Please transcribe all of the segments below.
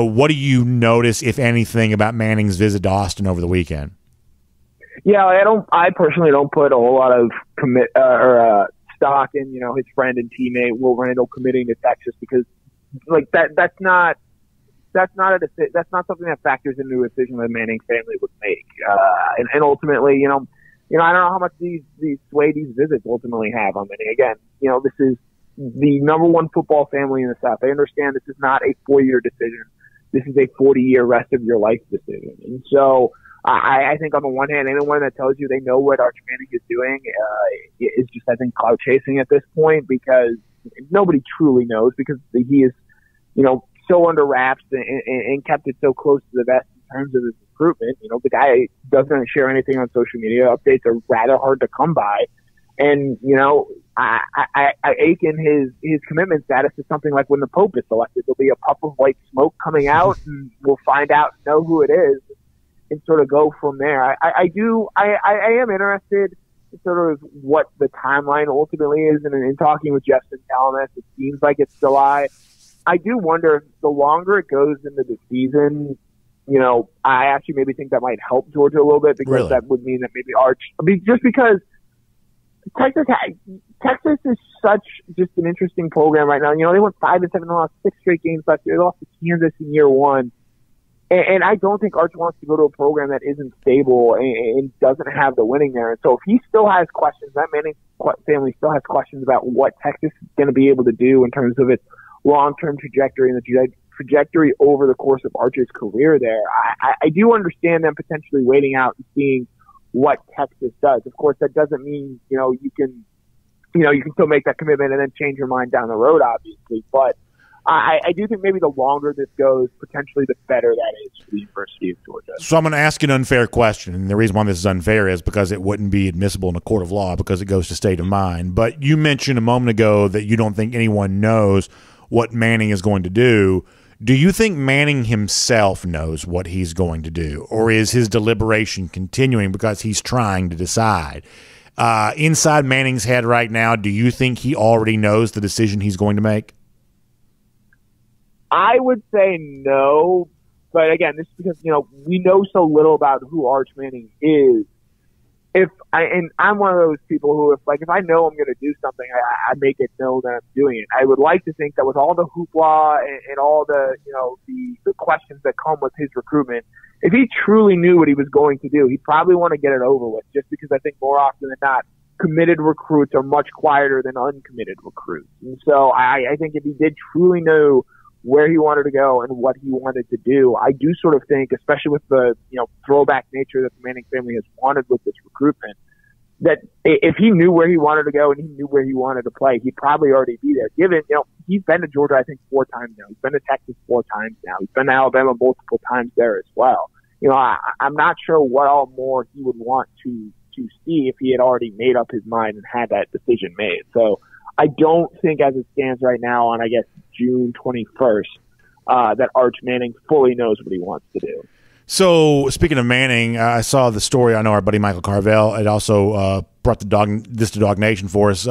what do you notice, if anything, about Manning's visit to Austin over the weekend? Yeah, I personally don't put a whole lot of stock in, his friend and teammate Will Randall committing to Texas, because that's not something that factors into a decision the Manning family would make. And ultimately, I don't know how much these visits ultimately have on Manning. Again, this is the number one football family in the South. I understand this is not a 4-year decision. This is a 40-year rest of your life decision. And so I think on the one hand, anyone that tells you they know what Arch Manning is doing is just, I think, clout chasing at this point, because nobody truly knows, because he is, so under wraps and kept it so close to the vest in terms of his recruitment. The guy doesn't share anything on social media. Updates are rather hard to come by. And, I ache his commitment status to something like when the Pope is selected. There'll be a puff of white smoke coming out, and we'll find out, know who it is, and sort of go from there. I am interested in sort of what the timeline ultimately is. And in talking with Justin Talamas, it seems like it's July. I do wonder if the longer it goes into the season, I actually maybe think that might help Georgia a little bit, because that would mean that maybe just because Texas is such just an interesting program right now. They went 5-7 and lost 6 straight games last year. They lost to Kansas in year 1. And I don't think Arch wants to go to a program that isn't stable and doesn't have the winning there. And so if he still has questions, that Manning family still has questions about what Texas is going to be able to do in terms of its long-term trajectory and the trajectory over the course of Arch's career there, I do understand them potentially waiting out and seeing what Texas does. Of course, that doesn't mean, you can still make that commitment and then change your mind down the road, obviously. But I do think maybe the longer this goes, potentially the better that is for the University of Georgia. So I'm going to ask you an unfair question, and the reason why this is unfair is because it wouldn't be admissible in a court of law, because it goes to state of mind. But you mentioned a moment ago that you don't think anyone knows what Manning is going to do. Do you think Manning himself knows what he's going to do, or is his deliberation continuing because he's trying to decide? Inside Manning's head right now, do you think he already knows the decision he's going to make? I would say no, but again, this is because, we know so little about who Arch Manning is. I'm one of those people who, if I know I'm going to do something, I make it known that I'm doing it. I would like to think that with all the hoopla and all the, the questions that come with his recruitment, if he truly knew what he was going to do, he'd probably want to get it over with, just because I think more often than not, committed recruits are much quieter than uncommitted recruits. And so I think if he did truly know where he wanted to go and what he wanted to do, I do sort of think, especially with the throwback nature that the Manning family has wanted with this recruitment, that if he knew where he wanted to go and he knew where he wanted to play, he'd probably already be there. Given, he's been to Georgia, I think, 4 times now. He's been to Texas 4 times now. He's been to Alabama multiple times there as well. I'm not sure what all more he would want to see if he had already made up his mind and had that decision made. So I don't think, as it stands right now on, I guess, June 21st, that Arch Manning fully knows what he wants to do. So, speaking of Manning, I saw the story. I know our buddy Michael Carvel had also brought this to DawgNation for us,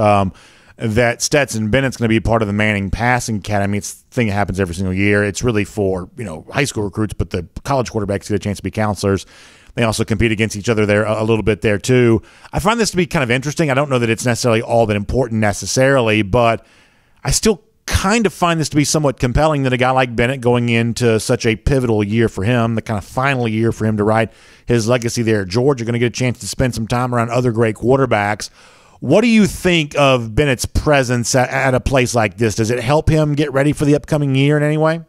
that Stetson Bennett's going to be part of the Manning Passing Academy. It's a thing that happens every single year. It's really for high school recruits, but the college quarterbacks get a chance to be counselors. They also compete against each other there a little bit there too. I find this to be kind of interesting. I don't know that it's necessarily all that important necessarily, but I still kind of find this to be somewhat compelling that a guy like Bennett, going into such a pivotal year for him, the kind of final year for him to write his legacy there at Georgia, going to get a chance to spend some time around other great quarterbacks. What do you think of Bennett's presence at a place like this? Does it help him get ready for the upcoming year in any way?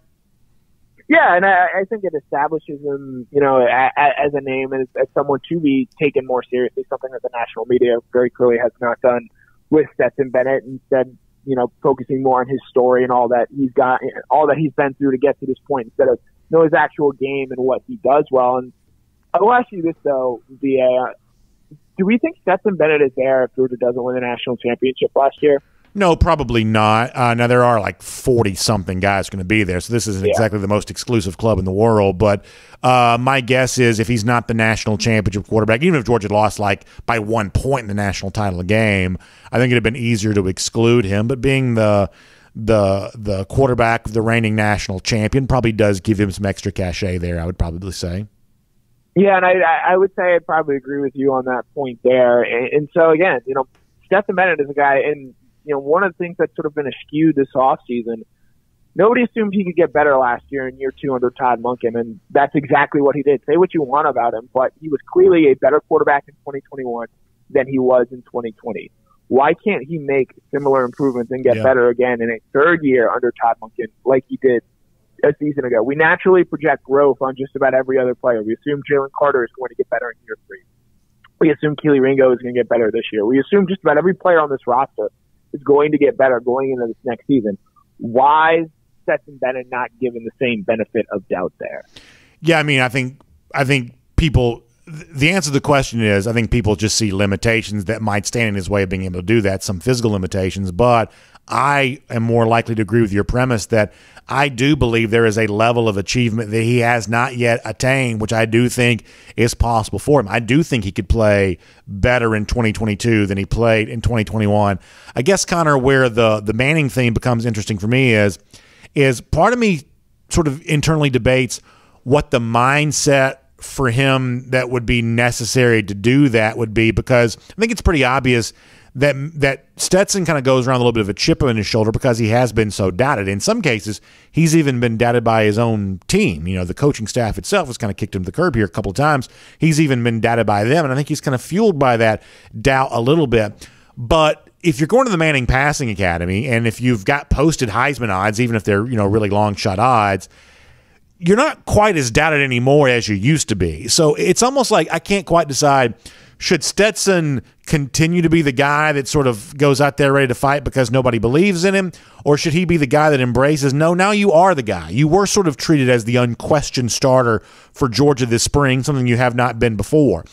Yeah, and I think it establishes him, as a name and as someone to be taken more seriously, something that the national media very clearly has not done with Stetson Bennett. Instead, focusing more on his story and all that he's got, all that he's been through to get to this point, instead of his actual game and what he does well. And I will ask you this, though, do we think Stetson Bennett is there if Georgia doesn't win the national championship last year? No, probably not. Now, there are like 40-something guys going to be there, so this isn't exactly the most exclusive club in the world. But my guess is if he's not the national championship quarterback, even if Georgia lost by 1 point in the national title game, I think it would have been easier to exclude him. But being the the quarterback of the reigning national champion. Probably does give him some extra cachet there, I would probably say. Yeah, and I would say I'd probably agree with you on that point there. And so, again, Stetson Bennett is a guy, and, one of the things that's sort of been eschewed this offseason, nobody assumed he could get better last year in year 2 under Todd Monken, and that's exactly what he did. Say what you want about him, but he was clearly a better quarterback in 2021 than he was in 2020. Why can't he make similar improvements and get better again in a third year under Todd Monken like he did a season ago? We naturally project growth on just about every other player. We assume Jalen Carter is going to get better in year 3. We assume Keely Ringo is going to get better this year. We assume just about every player on this roster is going to get better going into this next season. Why is Stetson Bennett not given the same benefit of doubt there? Yeah, I mean, I think people. The answer to the question is, I think people just see limitations that might stand in his way of being able to do that, some physical limitations. But I am more likely to agree with your premise that I do believe there is a level of achievement that he has not yet attained, which I do think is possible for him. I do think he could play better in 2022 than he played in 2021. I guess, Connor, where the Manning thing becomes interesting for me is part of me sort of internally debates what the mindset for him that would be necessary to do that would be, because I think it's pretty obvious that Stetson kind of goes around a little bit of a chip on his shoulder because he has been so doubted. In some cases, he's even been doubted by his own team. The coaching staff itself has kind of kicked him to the curb here a couple of times. He's even been doubted by them, and I think he's kind of fueled by that doubt a little bit. But if you're going to the Manning Passing Academy, and if you've got posted Heisman odds, even if they're really long shot odds, you're not quite as doubted anymore as you used to be. So it's almost like I can't quite decide, should Stetson continue to be the guy that sort of goes out there ready to fight because nobody believes in him, or should he be the guy that embraces, no, now you are the guy. You were sort of treated as the unquestioned starter for Georgia this spring, something you have not been before.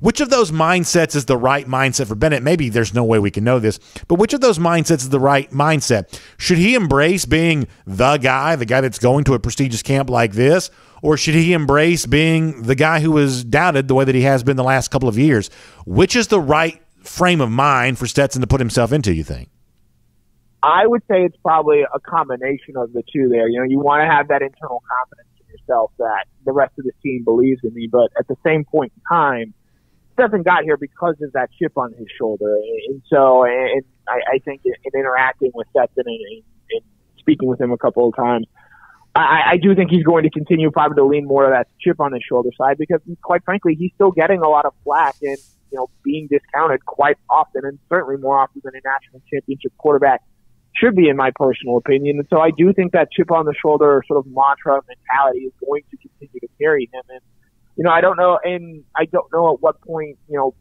Which of those mindsets is the right mindset for Bennett? Maybe there's no way we can know this, but which of those mindsets is the right mindset? Should he embrace being the guy that's going to a prestigious camp like this, or should he embrace being the guy who was doubted the way that he has been the last couple of years? Which is the right frame of mind for Stetson to put himself into, you think? I would say it's probably a combination of the two there. You want to have that internal confidence in yourself that the rest of the team believes in me, but at the same point in time, Stetson got here because of that chip on his shoulder. And so I think in interacting with Stetson and speaking with him a couple of times, I do think he's going to continue probably to lean more of that chip on his shoulder side, because quite frankly, he's still getting a lot of flack and being discounted quite often, and certainly more often than a national championship quarterback should be, in my personal opinion. And so I do think that chip on the shoulder sort of mantra mentality is going to continue to carry him. And I don't know, and I don't know at what point,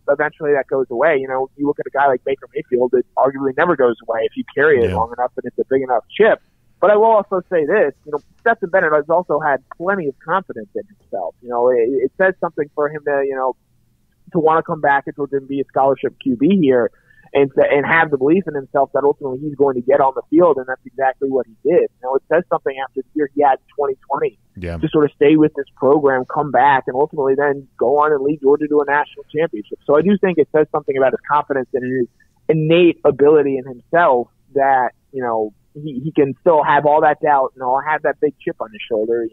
eventually that goes away. You look at a guy like Baker Mayfield, it arguably never goes away if you carry it long enough and it's a big enough chip. But I will also say this, Stetson Bennett has also had plenty of confidence in himself. It says something for him to want to come back and be a scholarship QB here and have the belief in himself that ultimately he's going to get on the field, and that's exactly what he did. It says something after the year he had in 2020 to sort of stay with this program, come back, and ultimately then go on and lead Georgia to a national championship. So I do think it says something about his confidence and his innate ability in himself that, he can still have all that doubt, have that big chip on his shoulder.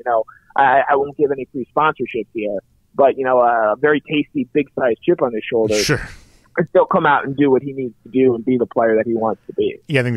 I won't give any free sponsorship here, but, a very tasty, big-sized chip on his shoulder. Sure. And still come out and do what he needs to do and be the player that he wants to be. Yeah, I think